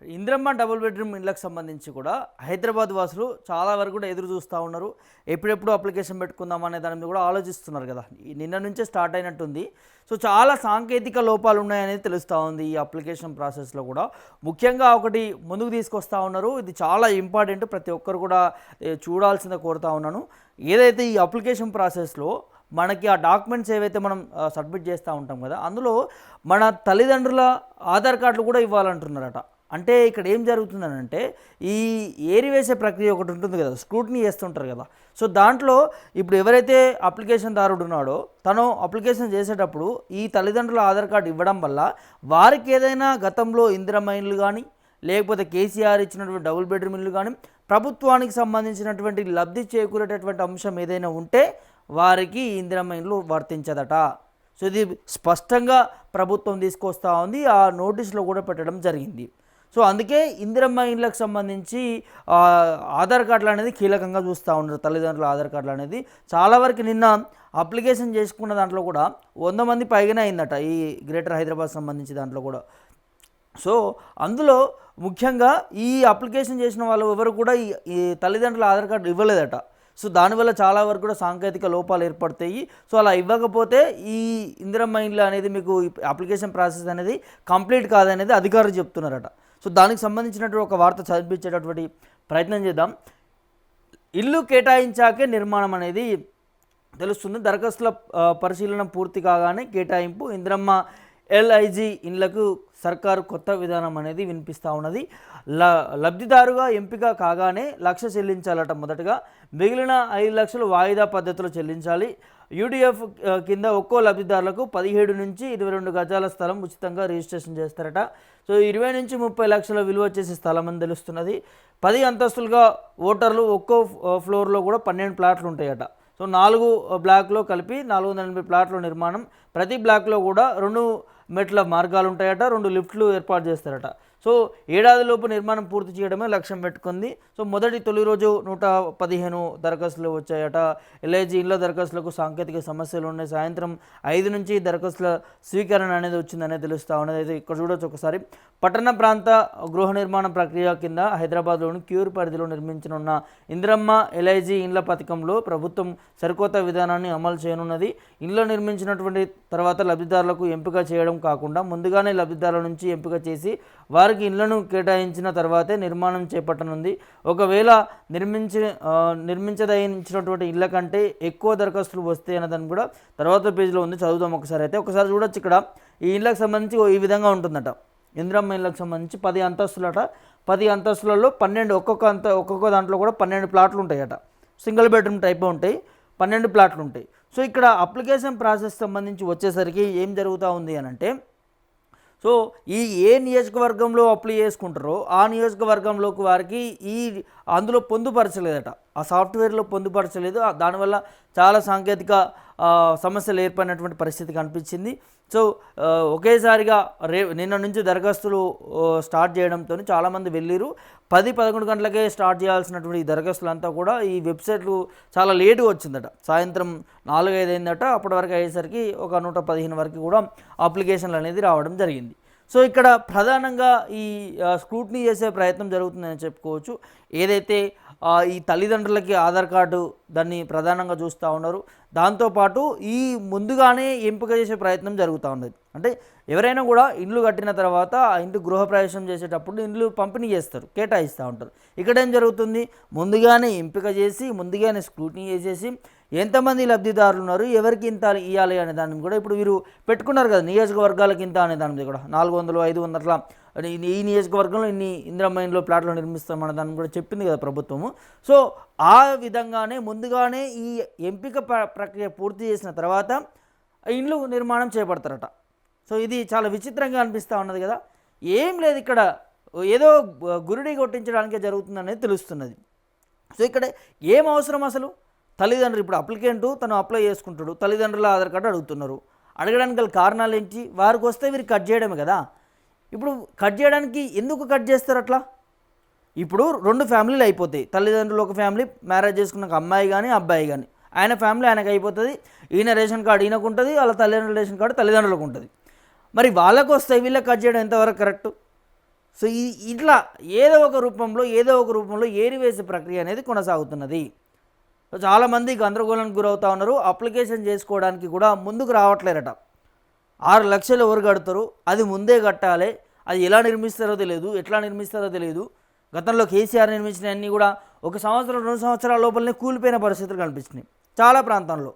Indiramma double bedroom ఇళ్ళకి సంబంధించి కూడా హైదరాబాద్ వాసులు చాలా వరకు కూడా ఎదురు చూస్తూ ఉన్నారు. ఎప్పుడెప్పుడు అప్లికేషన్ పెట్టుకుందాం అనే దాని మీద కూడా ఆలోచిస్తున్నారు కదా. నిన్న నుంచే స్టార్ట్ అయినట్టుంది. సో చాలా సాంకేతిక లోపాలు ఉన్నాయనేది తెలుస్తూ ఉంది ఈ అప్లికేషన్ ప్రాసెస్లో కూడా. ముఖ్యంగా ఒకటి ముందుకు తీసుకొస్తూ ఉన్నారు. ఇది చాలా ఇంపార్టెంట్, ప్రతి ఒక్కరు కూడా చూడాల్సిందే కోరుతా ఉన్నాను. ఏదైతే ఈ అప్లికేషన్ ప్రాసెస్లో మనకి ఆ డాక్యుమెంట్స్ ఏవైతే మనం సబ్మిట్ చేస్తూ ఉంటాం కదా, అందులో మన తల్లిదండ్రుల ఆధార్ కార్డులు కూడా ఇవ్వాలంటున్నారట. అంటే ఇక్కడ ఏం జరుగుతుందనంటే ఈ ఏరివేసే ప్రక్రియ ఒకటి ఉంటుంది కదా, స్క్రూటినీ చేస్తుంటారు కదా. సో దాంట్లో ఇప్పుడు ఎవరైతే అప్లికేషన్ దారుడు ఉన్నాడో తను అప్లికేషన్ చేసేటప్పుడు ఈ తల్లిదండ్రుల ఆధార్ కార్డు ఇవ్వడం వల్ల వారికి ఏదైనా గతంలో ఇందిరమ్మ ఇల్లు కానీ లేకపోతే కేసీఆర్ ఇచ్చినటువంటి డబుల్ బెడ్రూమ్ ఇల్లు కానీ ప్రభుత్వానికి సంబంధించినటువంటి లబ్ధి చేకూరేటటువంటి అంశం ఏదైనా ఉంటే వారికి ఇందిరమ్మ ఇల్లు వర్తించదట. సో ఇది స్పష్టంగా ప్రభుత్వం తీసుకొస్తూ ఉంది, ఆ నోటీసులో కూడా పెట్టడం జరిగింది. సో అందుకే ఇందిరమ్మ ఇళ్ళకి సంబంధించి ఆధార్ కార్డులు అనేది కీలకంగా చూస్తూ ఉన్నారు. తల్లిదండ్రుల ఆధార్ కార్డులు అనేది చాలా వరకు నిన్న అప్లికేషన్ చేసుకున్న దాంట్లో కూడా 100 మంది పైగానే అయిందట ఈ గ్రేటర్ హైదరాబాద్ సంబంధించి దాంట్లో కూడా. సో అందులో ముఖ్యంగా ఈ అప్లికేషన్ చేసిన వాళ్ళు ఎవరు కూడా ఈ తల్లిదండ్రుల ఆధార్ కార్డు ఇవ్వలేదట. సో దానివల్ల చాలా వరకు కూడా సాంకేతిక లోపాలు ఏర్పడతాయి. సో అలా ఇవ్వకపోతే ఈ ఇందిరమ్మ ఇల్లు అనేది మీకు అప్లికేషన్ ప్రాసెస్ అనేది కంప్లీట్ కాదనేది అధికారులు చెప్తున్నారట. సో దానికి సంబంధించినటువంటి ఒక వార్త చదివించేటటువంటి ప్రయత్నం చేద్దాం. ఇల్లు కేటాయించాకే నిర్మాణం అనేది తెలుస్తుంది. దరఖాస్తుల పరిశీలన పూర్తి కాగానే కేటాయింపు. ఇందిరమ్మ ఎల్ఐజీ ఇళ్లకు సర్కారు కొత్త విధానం అనేది వినిపిస్తూ ఉన్నది. లబ్ధిదారుగా ఎంపిక కాగానే 1 లక్ష చెల్లించాలట మొదటగా. మిగిలిన 5 లక్షలు వాయిదా పద్ధతిలో చెల్లించాలి. యూడిఎఫ్ కింద ఒక్కో లబ్ధిదారులకు 17 నుంచి 22 గజాల స్థలం ఉచితంగా రిజిస్ట్రేషన్ చేస్తారట. సో 20 నుంచి 30 లక్షల విలువ చేసే స్థలం అని తెలుస్తున్నది. 10 అంతస్తులుగా ఓటర్లు, ఒక్కో ఫ్లోర్లో కూడా 12 ప్లాట్లు ఉంటాయట. సో 4 బ్లాక్లో కలిపి 480 ప్లాట్ల నిర్మాణం. ప్రతి బ్లాక్లో కూడా 2 మెట్ల మార్గాలు ఉంటాయట, 2 లిఫ్ట్లు ఏర్పాటు చేస్తారట. సో ఏడాదిలోపు నిర్మాణం పూర్తి చేయడమే లక్ష్యం పెట్టుకుంది. సో తొలి రోజు 115 దరఖాస్తులు వచ్చాయట. ఎల్ఐజీ ఇళ్ల దరఖాస్తులకు సాంకేతిక సమస్యలు ఉన్నాయి. సాయంత్రం 5 నుంచి దరఖాస్తుల స్వీకరణ అనేది వచ్చిందనేది తెలుస్తూ ఉన్నది. అయితే ఇక్కడ చూడొచ్చు ఒకసారి. పట్టణ ప్రాంత గృహ నిర్మాణ ప్రక్రియ కింద హైదరాబాద్లోని క్యూర్ పరిధిలో నిర్మించనున్న ఇందిరమ్మ ఎల్ఐజీ ఇండ్ల పథకంలో ప్రభుత్వం సరికొత్త విధానాన్ని అమలు చేయనున్నది. ఇండ్లు నిర్మించినటువంటి తర్వాత లబ్ధిదారులకు ఎంపిక చేయడం కాకుండా ముందుగానే లబ్ధిదారుల నుంచి ఎంపిక చేసి వారికి ఇళ్లను కేటాయించిన తర్వాతే నిర్మాణం చేపట్టనుంది. ఒకవేళ నిర్మించదయించినటువంటి ఇళ్ల కంటే ఎక్కువ దరఖాస్తులు వస్తాయి అన్నదాన్ని కూడా తర్వాత పేజీలో ఉంది, చదువుదాం ఒకసారి. అయితే ఒకసారి చూడొచ్చు. ఇక్కడ ఈ ఇళ్లకు సంబంధించి ఈ విధంగా ఉంటుందట. ఇందిరమ్మ ఇళ్లకు సంబంధించి 10 అంతస్తులట. 10 అంతస్తులలో 12 ఒక్కొక్క దాంట్లో కూడా 12 ప్లాట్లు ఉంటాయట. సింగిల్ బెడ్రూమ్ టైప్ ఉంటాయి, 12 ప్లాట్లు ఉంటాయి. సో ఇక్కడ అప్లికేషన్ ప్రాసెస్ సంబంధించి వచ్చేసరికి ఏం జరుగుతూ ఉంది అని అంటే, సో ఏ నియోజకవర్గంలో అప్లై చేసుకుంటారో ఆ నియోజకవర్గంలోకి వారికి అందులో పొందుపరచలేదట, ఆ సాఫ్ట్వేర్లో పొందుపరచలేదు. దానివల్ల చాలా సాంకేతిక సమస్యలు ఏర్పడినటువంటి పరిస్థితి కనిపించింది. సో ఒకేసారిగా నిన్న నుంచి దరఖాస్తులు స్టార్ట్ చేయడంతో చాలామంది వెళ్ళిరు. 10-11 గంటలకే స్టార్ట్ చేయాల్సినటువంటి ఈ దరఖాస్తులంతా కూడా ఈ వెబ్సైట్లు చాలా లేటుగా వచ్చిందట. సాయంత్రం 4-5 అయిందట. అప్పటి వరకు అయ్యేసరికి ఒక 115 వరకు కూడా అప్లికేషన్లు అనేది రావడం జరిగింది. సో ఇక్కడ ప్రధానంగా ఈ స్క్రూటినీ చేసే ప్రయత్నం జరుగుతుందని చెప్పుకోవచ్చు. ఏదైతే ఈ తల్లిదండ్రులకి ఆధార్ కార్డు దాన్ని ప్రధానంగా చూస్తూ ఉన్నారు. దాంతోపాటు ఈ ముందుగానే ఎంపిక చేసే ప్రయత్నం జరుగుతూ ఉన్నది. అంటే ఎవరైనా కూడా ఇండ్లు కట్టిన తర్వాత ఆ ఇంటి గృహప్రవేశం చేసేటప్పుడు ఇండ్లు పంపిణీ చేస్తారు, కేటాయిస్తూ ఉంటారు. ఇక్కడ ఏం జరుగుతుంది, ముందుగానే ఎంపిక చేసి ముందుగానే స్క్రూటినీ చేసేసి ఎంతమంది లబ్ధిదారులు ఉన్నారు, ఎవరికి ఇంత ఇవ్వాలి అనే దాన్ని కూడా ఇప్పుడు వీరు పెట్టుకున్నారు కదా, నియోజకవర్గాలకి ఇంత అనే దాని మీద కూడా 400-500 అట్లా ఈ నియోజకవర్గంలో ఇన్ని ఇందిరమ్మ ఇండ్ల ప్లాట్లు నిర్మిస్తామన్న దాన్ని కూడా చెప్పింది కదా ప్రభుత్వము. సో ఆ విధంగానే ముందుగానే ఈ ఎంపిక ప్రక్రియ పూర్తి చేసిన తర్వాత ఇండ్లు నిర్మాణం చేపడతారట. సో ఇది చాలా విచిత్రంగా అనిపిస్తూ ఉన్నది కదా. ఏం లేదు, ఇక్కడ ఏదో గురిడి కొట్టించడానికే జరుగుతుందనేది తెలుస్తున్నది. సో ఇక్కడ ఏం అవసరం అసలు, తల్లిదండ్రులు ఇప్పుడు అప్లికెంటు తను అప్లై చేసుకుంటాడు, తల్లిదండ్రుల ఆధార్ కార్డు అడుగుతున్నారు. అడగడానికి గల కారణాలు ఏంటి, వారికి వస్తే వీరు కట్ చేయడమే కదా. ఇప్పుడు కట్ చేయడానికి ఎందుకు కట్ చేస్తారు అట్లా? ఇప్పుడు 2 ఫ్యామిలీలు అయిపోతాయి. తల్లిదండ్రులు ఒక ఫ్యామిలీ, మ్యారేజ్ చేసుకున్న అమ్మాయి కానీ అబ్బాయి కానీ, ఆయన ఫ్యామిలీ ఆయనకు అయిపోతుంది. ఈయన రేషన్ కార్డు ఈయనకు ఉంటుంది, వాళ్ళ తల్లిదండ్రుల రేషన్ కార్డు తల్లిదండ్రులకు ఉంటుంది. మరి వాళ్ళకు వస్తాయి, వీళ్ళకి కట్ చేయడం ఎంతవరకు కరెక్టు? సో ఇట్లా ఏదో ఒక రూపంలో ఏరివేసే ప్రక్రియ అనేది కొనసాగుతున్నది. సో చాలామంది గందరగోళానికి గురవుతూ ఉన్నారు. అప్లికేషన్ చేసుకోవడానికి కూడా ముందుకు రావట్లేరట. 6 లక్షలు ఎవరు కడతారు, అది ముందే కట్టాలి, అది ఎలా నిర్మిస్తారో తెలియదు, ఎట్లా నిర్మిస్తారో తెలియదు. గతంలో కేసీఆర్ నిర్మించినవన్నీ కూడా 1 సంవత్సరం 2 సంవత్సరాల లోపలనే కూలిపోయిన పరిస్థితులు కనిపిస్తున్నాయి చాలా ప్రాంతాల్లో.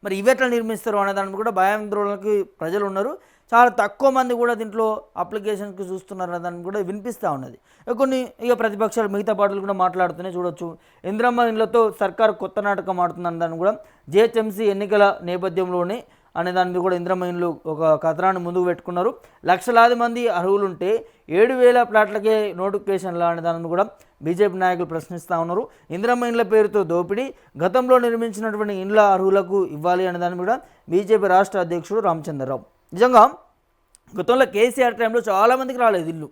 మరి ఇవి ఎట్లా నిర్మిస్తారు అనే దానికి కూడా భయాందోళనకి ప్రజలు ఉన్నారు. చాలా తక్కువ మంది కూడా దీంట్లో అప్లికేషన్కి చూస్తున్నారు అనే దానికి కూడా వినిపిస్తూ ఉన్నది. కొన్ని ప్రతిపక్షాలు మిగతా పార్టీలు కూడా మాట్లాడుతూనే చూడొచ్చు. ఇందిరమ్మ ఇళ్లతో సర్కారు కొత్త నాటకం ఆడుతుందని దాన్ని కూడా జిహెచ్ఎంసీ ఎన్నికల నేపథ్యంలోనే అనే దాని మీద కూడా ఇందిరమ్మ ఇండ్లు ఒక కథనాన్ని ముందుకు పెట్టుకున్నారు. లక్షలాది మంది అర్హులుంటే 7,000 ప్లాట్లకే నోటిఫికేషన్లు అనే దానిని కూడా బీజేపీ నాయకులు ప్రశ్నిస్తూ ఉన్నారు. ఇందిరమ్మ ఇండ్ల పేరుతో దోపిడీ, గతంలో నిర్మించినటువంటి ఇండ్ల అర్హులకు ఇవ్వాలి అనే దాన్ని కూడా బీజేపీ రాష్ట్ర అధ్యక్షుడు రామచంద్రరావు. నిజంగా గతంలో కేసీఆర్ టైంలో చాలామందికి రాలేదు ఇల్లు.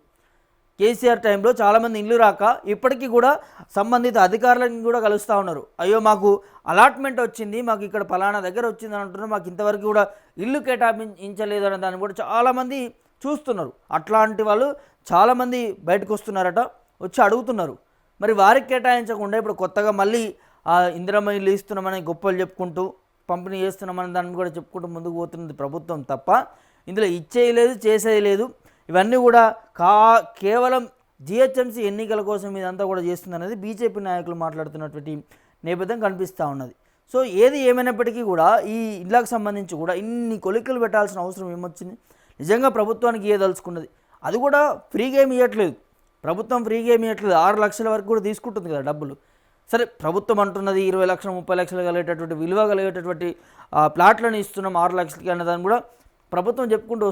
కేసీఆర్ టైంలో చాలామంది ఇల్లు రాక ఇప్పటికీ కూడా సంబంధిత అధికారులను కూడా కలుస్తూ ఉన్నారు. అయ్యో మాకు అలాట్మెంట్ వచ్చింది, మాకు ఇక్కడ పలానా దగ్గర వచ్చింది అని అంటున్నారు, మాకు ఇంతవరకు కూడా ఇల్లు కేటాయించలేదు అనే దాన్ని కూడా చాలామంది చూస్తున్నారు. అట్లాంటి వాళ్ళు చాలామంది బయటకు వస్తున్నారట, వచ్చి అడుగుతున్నారు. మరి వారికి కేటాయించకుండా ఇప్పుడు కొత్తగా మళ్ళీ ఇందిరమ్మ ఇల్లు ఇస్తున్నామని గొప్పలు చెప్పుకుంటూ పంపిణీ చేస్తున్నామని దాన్ని కూడా చెప్పుకుంటూ ముందుకు పోతున్నది ప్రభుత్వం తప్ప ఇందులో ఇచ్చేది లేదు, చేసేది లేదు. ఇవన్నీ కూడా కేవలం జిహెచ్ఎంసీ ఎన్నికల కోసం ఇదంతా కూడా చేస్తుందనేది బీజేపీ నాయకులు మాట్లాడుతున్నటువంటి నేపథ్యం కనిపిస్తూ ఉన్నది. సో ఏది ఏమైనప్పటికీ కూడా ఈ ఇళ్ళకు సంబంధించి కూడా ఇన్ని కొలికలు పెట్టాల్సిన అవసరం ఏమొచ్చింది? నిజంగా ప్రభుత్వానికి ఏదలుచుకున్నది అది కూడా ఫ్రీగా ఏమి ఇవ్వట్లేదు. ప్రభుత్వం ఫ్రీగా ఏమి ఇవ్వట్లేదు. 6 లక్షల వరకు కూడా తీసుకుంటుంది కదా డబ్బులు. సరే ప్రభుత్వం అంటున్నది 20 లక్షలు 30 లక్షలు కలిగేటటువంటి విలువ కలిగేటటువంటి ప్లాట్లను ఇస్తున్నాం 6 లక్షలకి అనే దాన్ని కూడా ప్రభుత్వం చెప్పుకుంటూ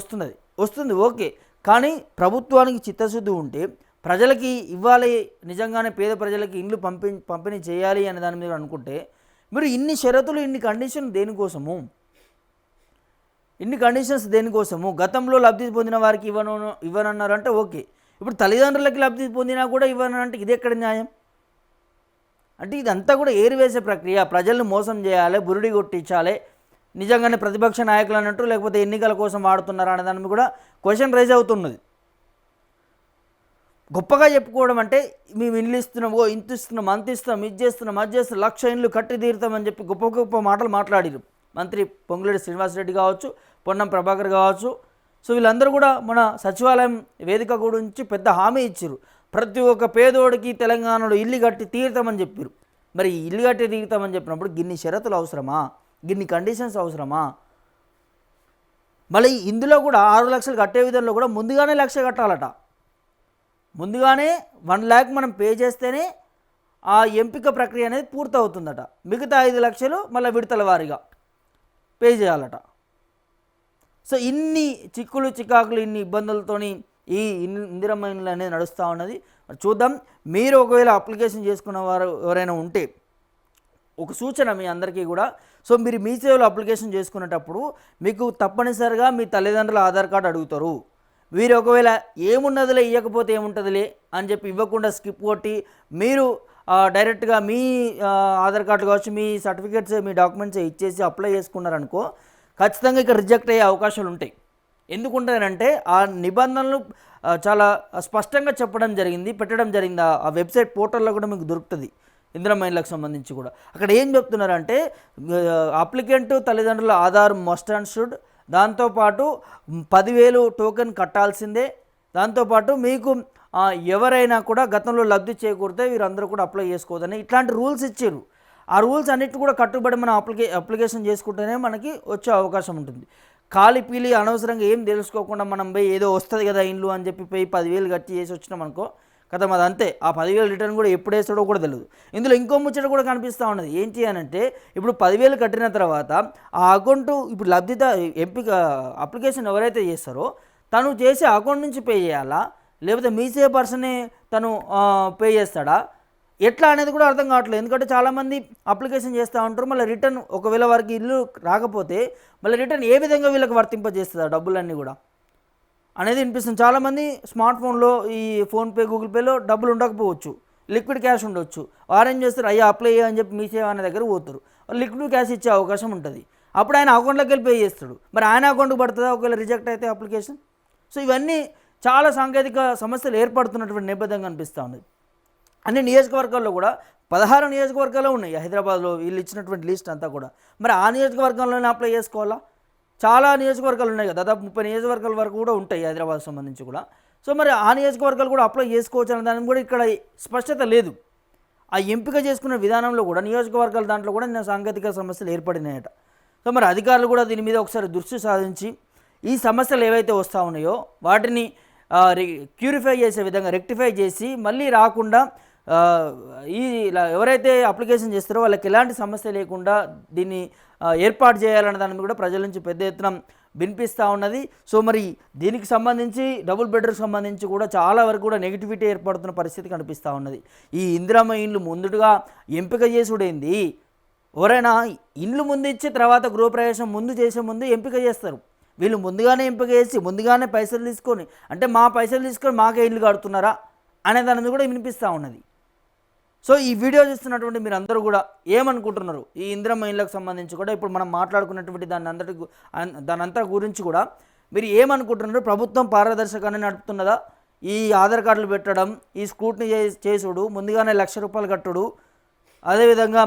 వస్తుంది ఓకే. కానీ ప్రభుత్వానికి చిత్తశుద్ధి ఉంటే ప్రజలకి ఇవ్వాలి, నిజంగానే పేద ప్రజలకి ఇండ్లు పంపిణీ చేయాలి అనే దాని మీద అనుకుంటే మీరు ఇన్ని షరతులు, ఇన్ని కండిషన్స్ దేనికోసము? గతంలో లబ్ధి పొందిన వారికి ఇవ్వనన్నారంటే ఓకే. ఇప్పుడు తల్లిదండ్రులకి లబ్ధి పొందినా కూడా ఇవ్వనంటే ఇది ఎక్కడ న్యాయం? అంటే ఇదంతా కూడా ఏరివేసే ప్రక్రియ. ప్రజలను మోసం చేయాలి, బురిడి కొట్టించాలి, నిజంగానే ప్రతిపక్ష నాయకులు అన్నట్టు లేకపోతే ఎన్నికల కోసం వాడుతున్నారా అనే దాని మీద కూడా క్వశ్చన్ రైజ్ అవుతున్నది. గొప్పగా చెప్పుకోవడం అంటే మేము ఇండ్లు ఇస్తున్నాం, ఇంత ఇస్తున్నాం, అంత ఇస్తున్నాం, ఇది చేస్తున్నాం, అది చేస్తున్నాం, 1,00,000 ఇండ్లు కట్టి తీరుతామని చెప్పి గొప్ప గొప్ప మాటలు మాట్లాడారు మంత్రి పొంగులేటి శ్రీనివాసరెడ్డి కావచ్చు, పొన్నం ప్రభాకర్ కావచ్చు. సో వీళ్ళందరూ కూడా మన సచివాలయం వేదిక గురించి పెద్ద హామీ ఇచ్చారు. ప్రతి ఒక్క పేదోడికి తెలంగాణలో ఇల్లు కట్టి తీరుతామని చెప్పారు. మరి ఇల్లు కట్టి తీరుతామని చెప్పినప్పుడు గిన్ని షరతులు అవసరమా? గిన్ని కండిషన్స్ అవసరమా? మళ్ళీ ఇందులో కూడా 6 లక్షలు కట్టే విధంలో కూడా ముందుగానే 1,00,000 కట్టాలట. ముందుగానే 1 lakh మనం పే చేస్తేనే ఆ ఎంపిక ప్రక్రియ అనేది పూర్తవుతుందట. మిగతా 5 లక్షలు మళ్ళీ విడతల వారీగా పే చేయాలట. సో ఇన్ని చికాకులు, ఇన్ని ఇబ్బందులతోని ఈ ఇందిరమ్మ ఇండ్లు అనేది నడుస్తూ ఉన్నది. చూద్దాం. మీరు ఒకవేళ అప్లికేషన్ చేసుకున్న వారు ఎవరైనా ఉంటే ఒక సూచన మీ అందరికీ కూడా, సో మీరు మీ సేవలో అప్లికేషన్ చేసుకునేటప్పుడు మీకు తప్పనిసరిగా మీ తల్లిదండ్రుల ఆధార్ కార్డు అడుగుతారు. మీరు ఒకవేళ ఏమున్నదిలే ఇవ్వకపోతే ఏముంటుందిలే అని చెప్పి ఇవ్వకుండా స్కిప్ కొట్టి మీరు డైరెక్ట్గా మీ ఆధార్ కార్డు కావచ్చు, మీ సర్టిఫికేట్స్, మీ డాక్యుమెంట్స్ ఇచ్చేసి అప్లై చేసుకున్నారనుకో ఖచ్చితంగా ఇక్కడ రిజెక్ట్ అయ్యే అవకాశాలు ఉంటాయి. ఎందుకుంటానంటే ఆ నిబంధనలు చాలా స్పష్టంగా పెట్టడం జరిగింది. ఆ వెబ్సైట్ పోర్టల్లో కూడా మీకు దొరుకుతుంది ఇందిరమ్మ ఇండ్లకు సంబంధించి కూడా. అక్కడ ఏం చెప్తున్నారంటే అప్లికెంట్ తల్లిదండ్రుల ఆధార్ మస్ట్ అండ్ షుడ్, దాంతోపాటు 10,000 టోకెన్ కట్టాల్సిందే, దాంతోపాటు మీకు ఎవరైనా కూడా గతంలో లబ్ధి చేకూరితే వీరందరూ కూడా అప్లై చేసుకోవద్దని ఇట్లాంటి రూల్స్ ఇచ్చారు. ఆ రూల్స్ అన్నిటి కూడా కట్టుబడి మనం అప్లికేషన్ చేసుకుంటేనే మనకి వచ్చే అవకాశం ఉంటుంది. కాలిపీలి అనవసరంగా ఏం తెలుసుకోకుండా మనం పోయి ఏదో వస్తుంది కదా ఇండ్లు అని చెప్పి పోయి 10,000 కట్టి చేసి వచ్చినాం అనుకో కదా, అది అంతే. ఆ 10,000 రిటర్న్ కూడా ఎప్పుడు వేస్తాడో కూడా తెలియదు. ఇందులో ఇంకో ముచ్చట కూడా కనిపిస్తూ ఉన్నది. ఏంటి అని అంటే ఇప్పుడు 10,000 కట్టిన తర్వాత ఆ అకౌంట్ ఇప్పుడు లబ్ధిత ఎంపిక అప్లికేషన్ ఎవరైతే చేస్తారో తను చేసే అకౌంట్ నుంచి పే చేయాలా, లేకపోతే మీసే పర్సనే తను పే చేస్తాడా, ఎట్లా అనేది కూడా అర్థం కావట్లేదు. ఎందుకంటే చాలామంది అప్లికేషన్ చేస్తూ ఉంటారు, మళ్ళీ రిటర్న్ ఒకవేళ వారికి ఇల్లు రాకపోతే మళ్ళీ రిటర్న్ ఏ విధంగా వీళ్ళకి వర్తింపజేస్తుంది ఆ డబ్బులన్నీ కూడా అనేది వినిపిస్తుంది. చాలామంది స్మార్ట్ ఫోన్లో ఈ ఫోన్పే, గూగుల్ పేలో డబ్బులు ఉండకపోవచ్చు, లిక్విడ్ క్యాష్ ఉండొచ్చు. వారు ఏం చేస్తారు, అయ్యా అప్లై అని చెప్పి మీ సేవ అనే దగ్గర పోతారు, లిక్విడ్ క్యాష్ ఇచ్చే అవకాశం ఉంటుంది. అప్పుడు ఆయన అకౌంట్లోకి వెళ్ళి పే చేస్తాడు. మరి ఆయన అకౌంట్కి పడుతుందా ఒకవేళ రిజెక్ట్ అయితే అప్లికేషన్? సో ఇవన్నీ చాలా సాంకేతిక సమస్యలు ఏర్పడుతున్నటువంటి నేపథ్యం కనిపిస్తూ ఉంది. అన్ని నియోజకవర్గాల్లో కూడా 16 నియోజకవర్గాలు ఉన్నాయి హైదరాబాద్లో వీళ్ళు ఇచ్చినటువంటి లిస్ట్ అంతా కూడా. మరి ఆ నియోజకవర్గంలోనే అప్లై చేసుకోవాలా? చాలా నియోజకవర్గాలు ఉన్నాయి కదా, దాదాపు 30 నియోజకవర్గాల వరకు కూడా ఉంటాయి హైదరాబాద్ సంబంధించి కూడా. సో మరి ఆ నియోజకవర్గాలు కూడా అప్లై చేసుకోవచ్చు అనే దానికి కూడా ఇక్కడ స్పష్టత లేదు. ఆ ఎంపిక చేసుకున్న విధానంలో కూడా నియోజకవర్గాల దాంట్లో కూడా నిన్న సాంకేతిక సమస్యలు ఏర్పడినాయట. సో మరి అధికారులు కూడా దీని మీద ఒకసారి దృష్టి సాధించి ఈ సమస్యలు ఏవైతే వస్తూ ఉన్నాయో వాటిని క్యూరిఫై చేసే విధంగా రెక్టిఫై చేసి మళ్ళీ రాకుండా ఎవరైతే అప్లికేషన్ చేస్తారో వాళ్ళకి ఎలాంటి సమస్య లేకుండా దీన్ని ఏర్పాటు చేయాలన్న దాని మీద కూడా ప్రజల నుంచి పెద్ద ఎత్తున వినిపిస్తూ ఉన్నది. సో మరి దీనికి సంబంధించి డబుల్ బెడ్రూమ్కి సంబంధించి కూడా చాలా వరకు కూడా నెగిటివిటీ ఏర్పడుతున్న పరిస్థితి కనిపిస్తూ ఉన్నది. ఈ ఇందిరమ్మ ఇండ్లు ముందుగా ఎంపిక చేసుడేంది? ఎవరైనా ఇండ్లు ముందు ఇచ్చి తర్వాత గృహప్రవేశం ముందు చేసే ముందు ఎంపిక చేస్తారు. వీళ్ళు ముందుగానే ఎంపిక చేసి ముందుగానే పైసలు తీసుకొని, అంటే మా పైసలు తీసుకొని మాకే ఇల్లు కడుతున్నారా అనే దాని మీద కూడా వినిపిస్తూ ఉన్నది. సో ఈ వీడియో చూస్తున్నటువంటి మీరు అందరూ కూడా ఏమనుకుంటున్నారు ఈ ఇందిరమ్మ ఇళ్ళకు సంబంధించి కూడా? ఇప్పుడు మనం మాట్లాడుకున్నటువంటి దాని అంతా గురించి కూడా మీరు ఏమనుకుంటున్నారు? ప్రభుత్వం పారదర్శకంగానే నడుపుతున్నదా? ఈ ఆధార్ కార్డులు పెట్టడం, ఈ స్క్రూటినీ చేసుడు, ముందుగానే ₹1,00,000 కట్టుడు, అదేవిధంగా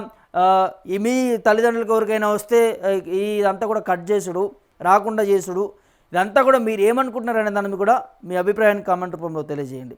మీ తల్లిదండ్రులకు ఎవరికైనా వస్తే ఇదంతా కూడా కట్ చేసుడు, రాకుండా చేసుడు, ఇదంతా కూడా మీరు ఏమనుకుంటున్నారు అనే దాని మీద కూడా మీ అభిప్రాయాన్ని కామెంట్ రూపంలో తెలియజేయండి.